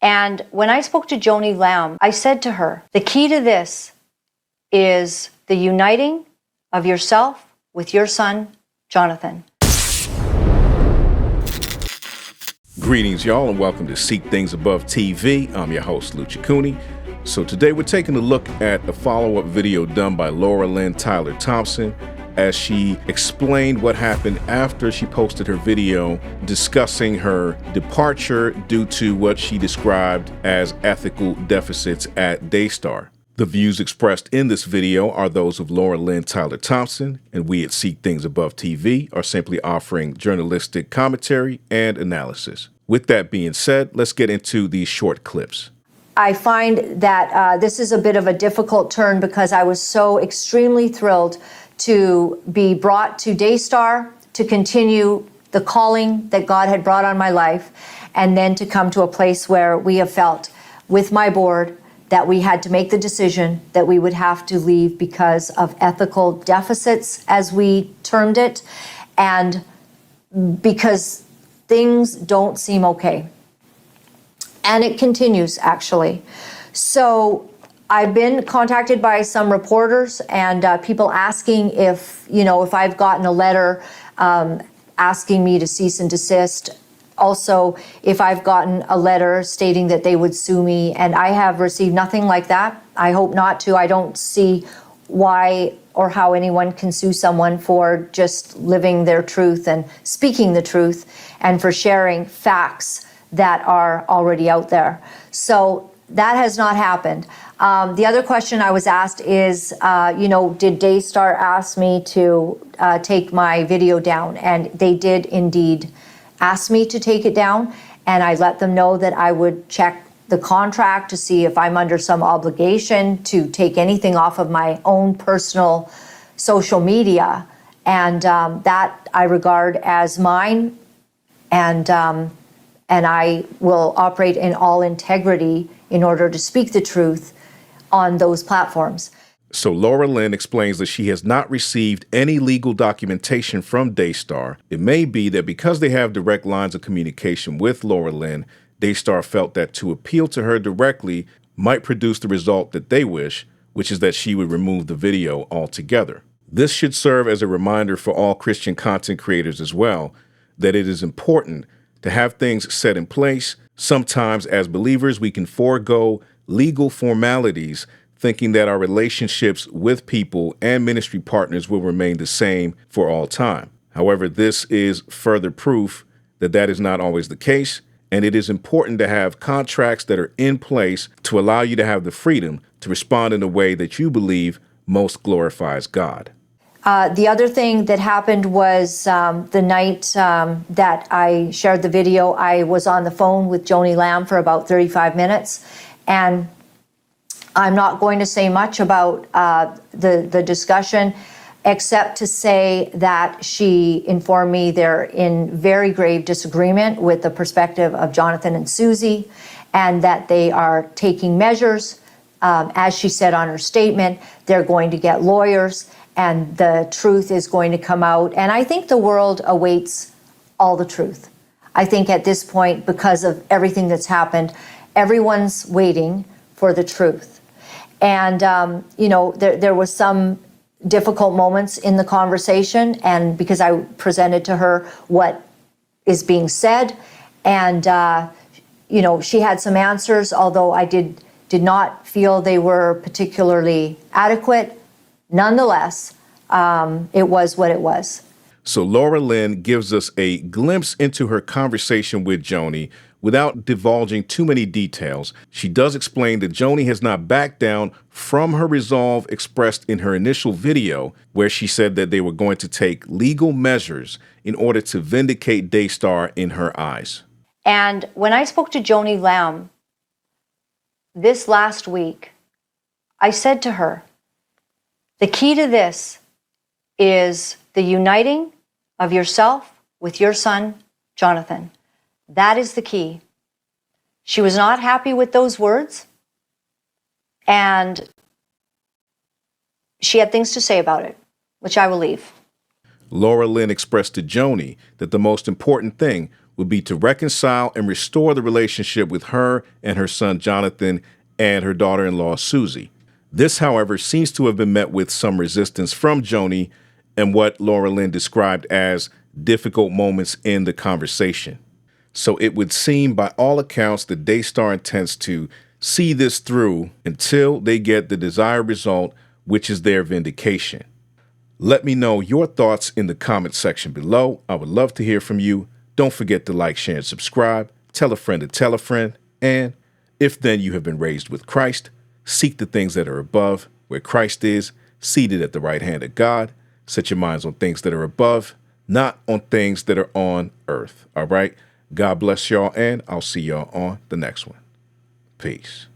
And when I spoke to Joni Lamb, I said to her, the key to this is the uniting of yourself with your son, Jonathan. Greetings, y'all, and welcome to Seek Things Above TV. I'm your host, Lucha Cooney. So today we're taking a look at a follow-up video done by Lynn Thompson as she explained what happened after she posted her video discussing her departure due to what she described as ethical deficits at Daystar. The views expressed in this video are those of Lynn Thompson, and we at Seek Things Above TV are simply offering journalistic commentary and analysis. With that being said, let's get into these short clips. I find that this is a bit of a difficult turn because I was so extremely thrilled to be brought to Daystar to continue the calling that God had brought on my life, and then to come to a place where we have felt with my board that we had to make the decision that we would have to leave because of ethical deficits, as we termed it, and because things don't seem okay. And it continues, actually. So I've been contacted by some reporters and people asking if I've gotten a letter asking me to cease and desist. Also, if I've gotten a letter stating that they would sue me, and I have received nothing like that. I hope not to. I don't see why or how anyone can sue someone for just living their truth and speaking the truth and for sharing facts that are already out there. So that has not happened. The other question I was asked is, did Daystar ask me to take my video down? And they did indeed ask me to take it down. And I let them know that I would check the contract to see if I'm under some obligation to take anything off of my own personal social media. And that I regard as mine. And I will operate in all integrity in order to speak the truth on those platforms. So Lynn explains that she has not received any legal documentation from Daystar. It may be that because they have direct lines of communication with Lynn, Daystar felt that to appeal to her directly might produce the result that they wish, which is that she would remove the video altogether. This should serve as a reminder for all Christian content creators as well, that it is important to have things set in place. Sometimes as believers, we can forego legal formalities thinking that our relationships with people and ministry partners will remain the same for all time. However, this is further proof that that is not always the case, and it is important to have contracts that are in place to allow you to have the freedom to respond in a way that you believe most glorifies God. The other thing that happened was the night that I shared the video, I was on the phone with Joni Lamb for about 35 minutes, and I'm not going to say much about the discussion, except to say that she informed me they're in very grave disagreement with the perspective of Jonathan and Suzy, and that they are taking measures. As she said on her statement, they're going to get lawyers, and the truth is going to come out. And I think the world awaits all the truth. I think at this point, because of everything that's happened, everyone's waiting for the truth. And, there was some difficult moments in the conversation, and because I presented to her what is being said, and, she had some answers, although I did not feel they were particularly adequate. Nonetheless, it was what it was. So Lynn gives us a glimpse into her conversation with Joni without divulging too many details. She does explain that Joni has not backed down from her resolve expressed in her initial video, where she said that they were going to take legal measures in order to vindicate Daystar in her eyes. And when I spoke to Joni Lamb this last week, I said to her, the key to this is the uniting of yourself with your son, Jonathan. That is the key. She was not happy with those words, and she had things to say about it, which I will leave. Lynn expressed to Joni that the most important thing would be to reconcile and restore the relationship with her and her son Jonathan and her daughter-in-law Suzy. This, however, seems to have been met with some resistance from Joni and what Laura Lynn described as difficult moments in the conversation. So it would seem by all accounts that Daystar intends to see this through until they get the desired result, which is their vindication. Let me know your thoughts in the comment section below. I would love to hear from you. Don't forget to like, share, and subscribe. Tell a friend to tell a friend. And if then you have been raised with Christ, seek the things that are above, where Christ is, seated at the right hand of God. Set your minds on things that are above, not on things that are on earth. All right? God bless y'all, and I'll see y'all on the next one. Peace.